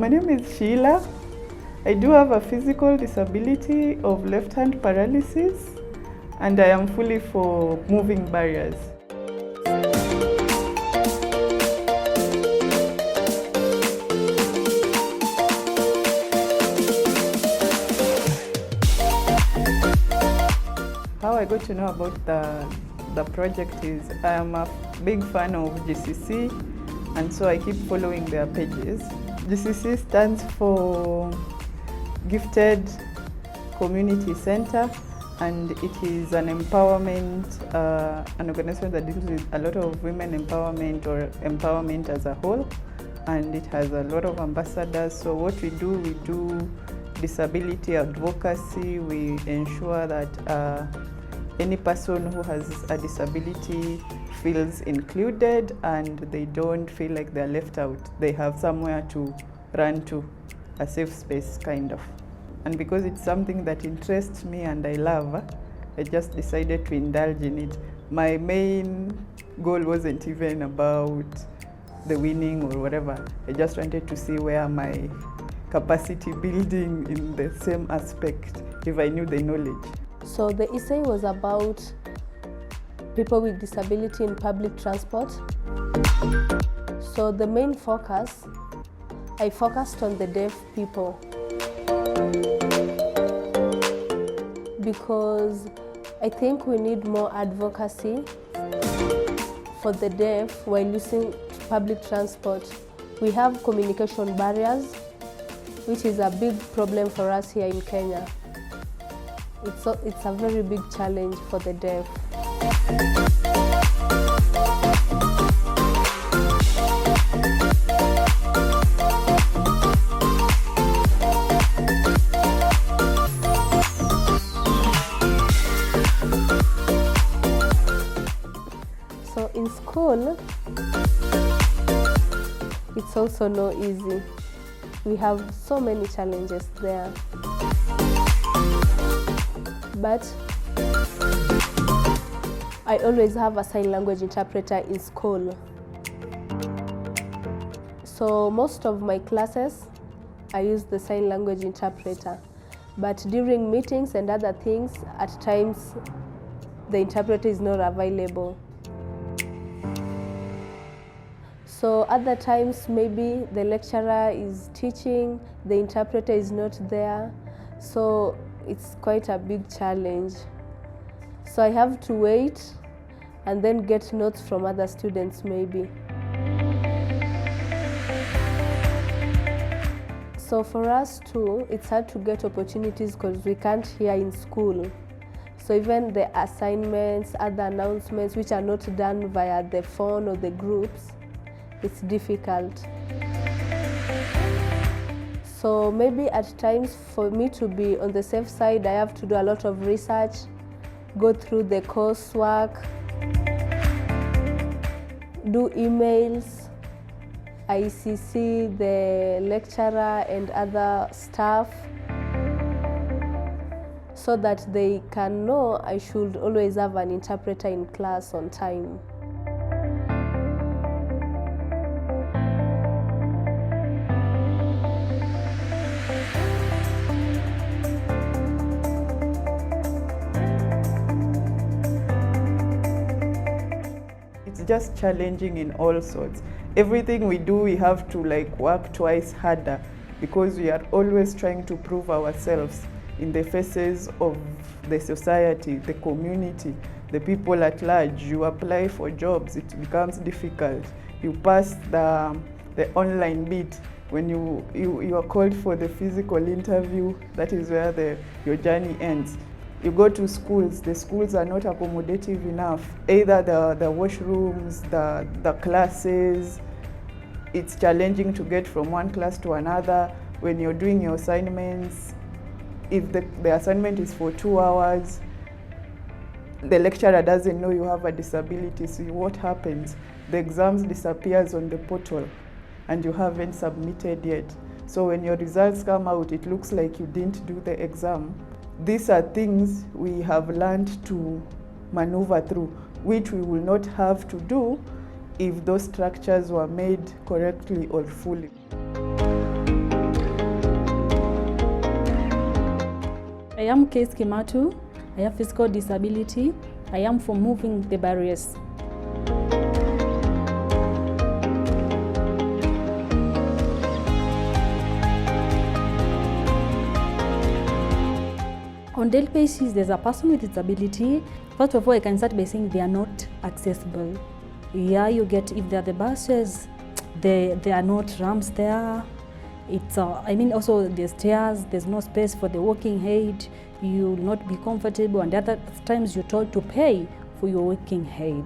My name is Sheila. I do have a physical disability of left-hand paralysis, and I am fully for moving barriers. How I got to know about the project is I am a big fan of GCC, and so I keep following their pages. GCC stands for Gifted Community Center, and it is an empowerment, an organization that deals with a lot of women empowerment or empowerment as a whole, and it has a lot of ambassadors. So what we do disability advocacy. We ensure that any person who has a disability feels included and they don't feel like they're left out. They have somewhere to run to, a safe space kind of. And because it's something that interests me and I love, I just decided to indulge in it. My main goal wasn't even about the winning or whatever. I just wanted to see where my capacity building in the same aspect, if I knew the knowledge. So the essay was about people with disability in public transport. So the main focus, I focused on the deaf people because I think we need more advocacy for the deaf while using public transport. We have communication barriers, which is a big problem for us here in Kenya. It's a very big challenge for the deaf. So in school, it's also not easy. We have so many challenges there. But I always have a sign language interpreter in school. So most of my classes, I use the sign language interpreter. But during meetings and other things, at times, the interpreter is not available. So other times, maybe the lecturer is teaching, the interpreter is not there. So it's quite a big challenge. So I have to wait and then get notes from other students maybe. So for us too, it's hard to get opportunities because we can't hear in school. So even the assignments, other announcements which are not done via the phone or the groups, it's difficult. So maybe at times for me to be on the safe side, I have to do a lot of research, go through the coursework, do emails, ICC the lecturer and other staff so that they can know I should always have an interpreter in class on time. It's just challenging in all sorts. Everything we do, we have to work twice harder because we are always trying to prove ourselves in the faces of the society, the community, the people at large. You apply for jobs, it becomes difficult. You pass the online bit. When you are called for the physical interview, that is where your journey ends. You go to schools, the schools are not accommodative enough. Either the washrooms, the classes, it's challenging to get from one class to another. When you're doing your assignments, if the assignment is for 2 hours, the lecturer doesn't know you have a disability, so what happens? The exams disappears on the portal and you haven't submitted yet. So when your results come out, it looks like you didn't do the exam. These are things we have learned to maneuver through, which we will not have to do if those structures were made correctly or fully. I am Case Kimatu. I have physical disability. I am for moving the barriers. On daily basis, there's a person with disability. First of all, I can start by saying they are not accessible. Yeah, you get, if they're the buses, there are not ramps there. It's also the stairs, there's no space for the walking aid. You will not be comfortable, and other times you're told to pay for your walking aid.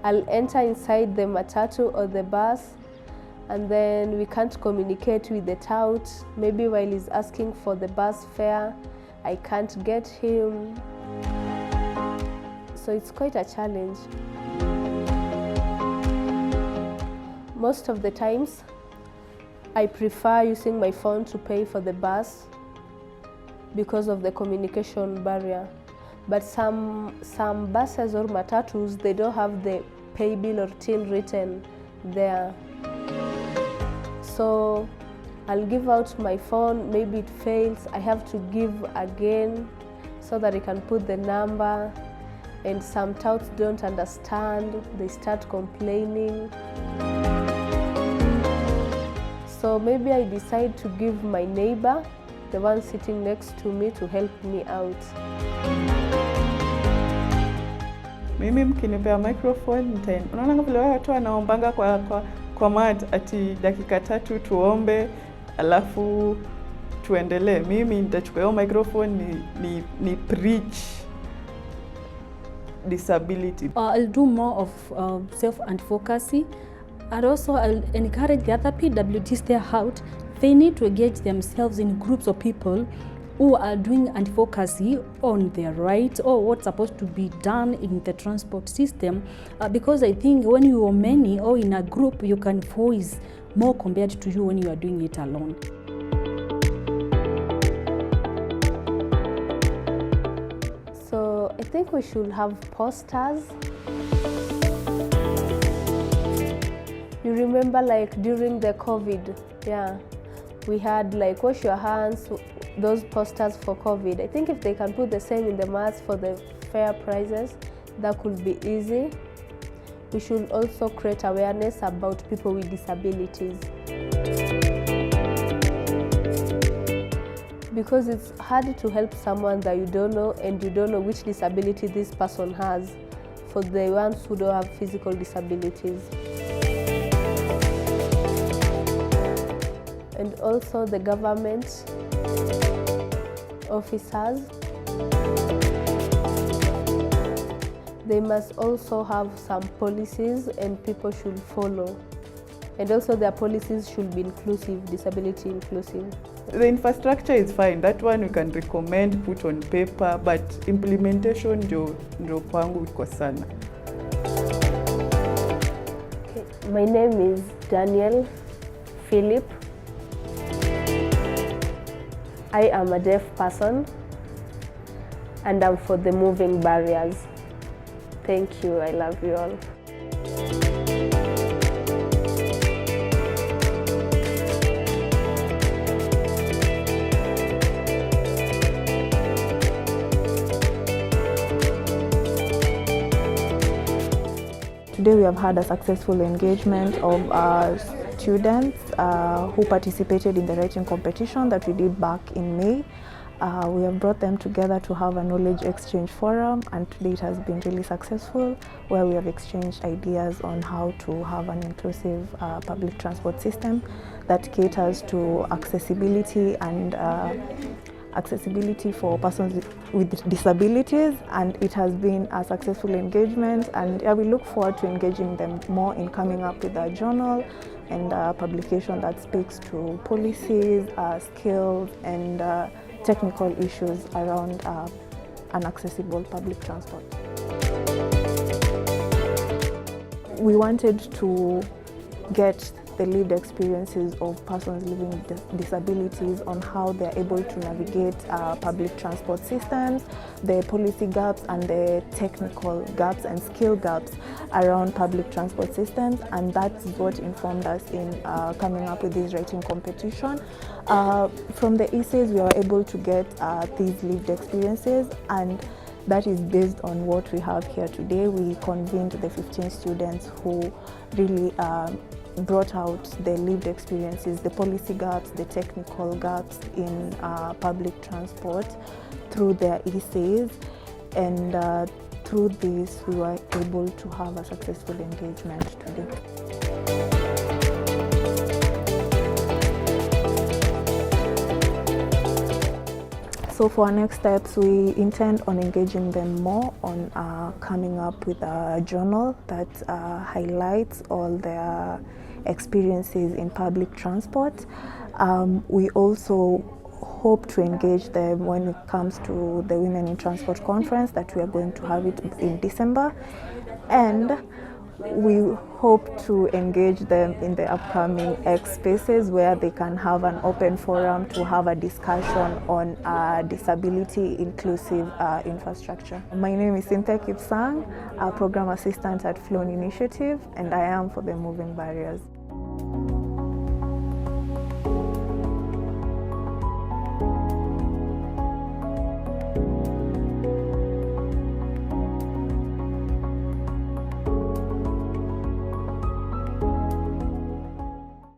I'll enter inside the matatu or the bus, and then we can't communicate with the tout. Maybe while he's asking for the bus fare, I can't get him. So it's quite a challenge. Most of the times, I prefer using my phone to pay for the bus because of the communication barrier. But some buses or matatus, they don't have the pay bill or till written there. So I'll give out my phone, maybe it fails, I have to give again so that I can put the number, and some touts don't understand, they start complaining. So maybe I decide to give my neighbor, the one sitting next to me, to help me out. Mimi mkinipea microphone, unaona vile watu wanaombanga kwa mat ati dakika 3 tuombe alafu tuendelee. Mimi nitachukua hiyo microphone ni preach disability. I'll do more of self-advocacy, and also I'll encourage the other PWDs there out. They need to engage themselves in groups of people who are doing advocacy on their rights or what's supposed to be done in the transport system, because I think when you are many or in a group, you can voice more compared to you when you are doing it alone. So I think we should have posters. You remember, like during the COVID, we had like wash your hands, those posters for COVID. I think if they can put the same in the mass for the fair prices, that could be easy. We should also create awareness about people with disabilities, because it's hard to help someone that you don't know, and you don't know which disability this person has, for the ones who don't have physical disabilities. And also the government officers, they must also have some policies and people should follow. And also their policies should be inclusive, disability inclusive. The infrastructure is fine, that one we can recommend, put on paper, but implementation ndio kwangu iko sana. Okay. My name is Daniel Philip. I am a deaf person and I'm for the moving barriers. Thank you, I love you all. Today we have had a successful engagement of our students who participated in the writing competition that we did back in May. We have brought them together to have a knowledge exchange forum, and today it has been really successful, where we have exchanged ideas on how to have an inclusive public transport system that caters to accessibility and accessibility for persons with disabilities, and it has been a successful engagement, and we look forward to engaging them more in coming up with a journal and a publication that speaks to policies, skills and technical issues around an accessible public transport. We wanted to get the lived experiences of persons living with disabilities on how they're able to navigate public transport systems, the policy gaps and the technical gaps and skill gaps around public transport systems, and that's what informed us in coming up with this writing competition. From the essays, we were able to get these lived experiences, and that is based on what we have here today. We convened the 15 students who really brought out the lived experiences, the policy gaps, the technical gaps in public transport through their essays, and through this we were able to have a successful engagement today. So for our next steps, we intend on engaging them more on coming up with a journal that highlights all their experiences in public transport. We also hope to engage them when it comes to the Women in Transport conference that we are going to have it in December, and we hope to engage them in the upcoming X Spaces where they can have an open forum to have a discussion on disability inclusive infrastructure. My name is Cynthia Kipsang, a program assistant at Flone Initiative, and I am for the Moving Barriers.